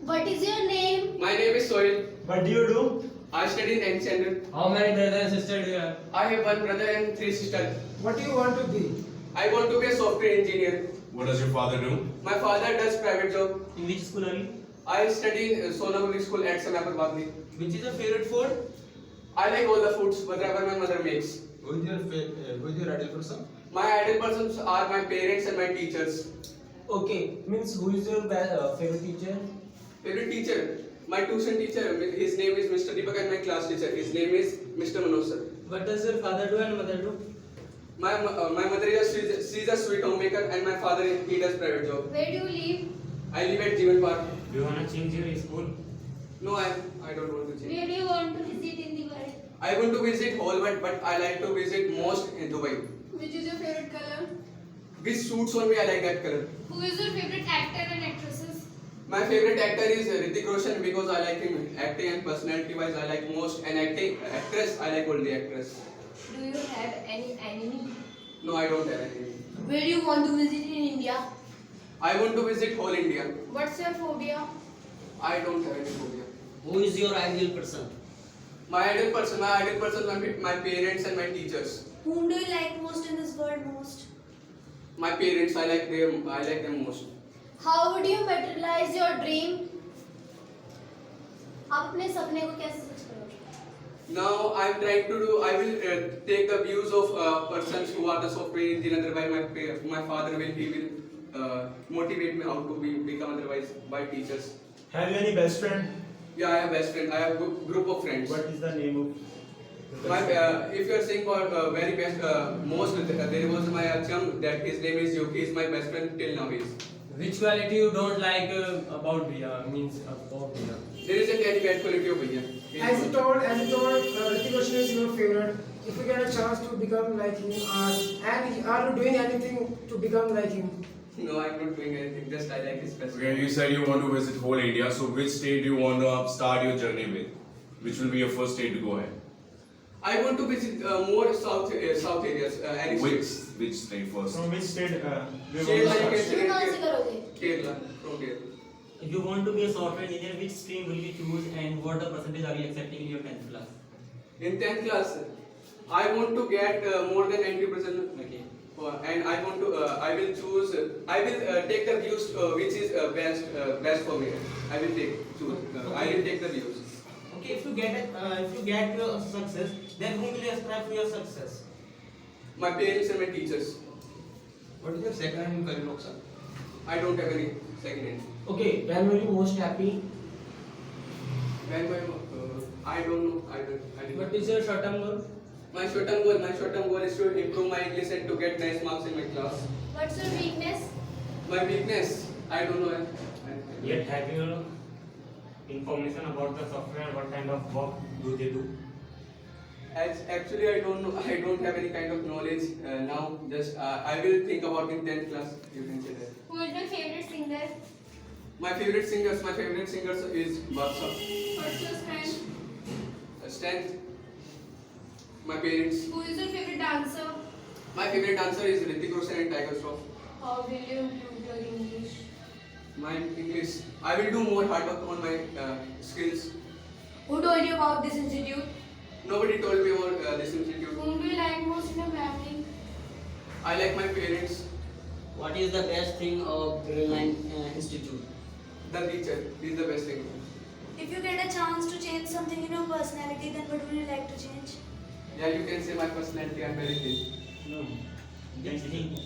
What is your name? My name is Soil. What do you do? I study in 10th standard. How many brothers and sisters do you have? I have one brother and three sisters. What do you want to be? I want to be a software engineer. What does your father do? My father does private job. In which school are you? I study in Sonamuri school at Samapur Bagli. Which is your favorite food? I like all the foods, whatever my mother makes. Who is your ideal person? My ideal persons are my parents and my teachers. Okay, means who is your favorite teacher? Favorite teacher? My tuition teacher, his name is Mr. Deepak, and my class teacher, his name is Mr. Manoj sir. What does your father do and mother do? My mother she's a sweet homemaker, and my father he does private job. Where do you live? I live at Jeevan Park. Do you wanna change your school? No, I don't want to change. Where do you want to visit in the world? I want to visit whole world, but I like to visit most in Dubai. Which is your favorite color? Which suits on me, I like that color. Who is your favorite actor and actresses? My favorite actor is Hrithik Roshan because I like him acting and personality wise I like most, and actress I like only actress. Do you have any enemy? No, I don't have any. Where do you want to visit in India? I want to visit whole India. What's your phobia? I don't have any phobia. Who is your ideal person? My ideal person are my parents and my teachers. Whom do you like most in this world most? My parents, I like them most. How would you materialize your dream? आप अपने सपने को कैसे सच करोगे? Now I am trying to do. I will take the views of persons who are the software engineer. Otherwise, my father will motivate me how to become otherwise by teachers. Have you any best friend? Yeah, I have best friend. I have group of friends. What is the name of? the My, best friend? if you are saying for very best, most there was my chum that his name is Yogi. He is my best friend till now. Which quality you don't like about Bhaiya? Means about Bhaiya. There isn't any bad quality of Bhaiya. As you told, Hrithik Roshan is your favorite. If you get a chance to become like him, and are you doing anything to become like him? No, I'm not doing anything. Just I like his best Okay, friend. you said you want to visit whole India. So which state do you want to start your journey with? Which will be your first state to go ahead? I want to visit more south areas. Any states. Which state first? From which state? Do you Kerala, you want to can start? शुरू कहाँ से say करोगे? Kerala, from Kerala. If you want to be a software engineer, which stream will you choose and what the percentage are you accepting in your 10th class? In 10th class, I want to get more than 90%. Okay. And I want to. I will choose. I will take the views which is best for me. I will choose. I will take the views. Okay, if you get your success, then whom will you ascribe to your success? My parents and my teachers. What is your second career option? I don't have any second hand. Okay, when were you most happy? When I don't know. I didn't. What is your short-term goal? My short-term goal is to improve my English and to get nice marks in my class. What's your weakness? My weakness, I don't know. Yet have you information about the software? What kind of work do they do? Actually, I don't know. I don't have any kind of knowledge now. Just I will think about in 10th class. You can say that. Who is your favorite singer? My favorite singers is Baksa. What's your strength? Strength. My parents. Who is your favorite dancer? My favorite dancer is Hrithik Roshan and Tiger Shroff. How will you improve your English? My English. I will do more hard work on my skills. Who told you about this institute? Nobody told me about this institute. Whom do you like most in your family? I like my parents. What is the best thing of Greenland Institute? The teacher. He is the best thing. If you get a chance to change something in your personality, then what would you like to change? Yeah, you can say my personality. I'm very thin. No. Anything.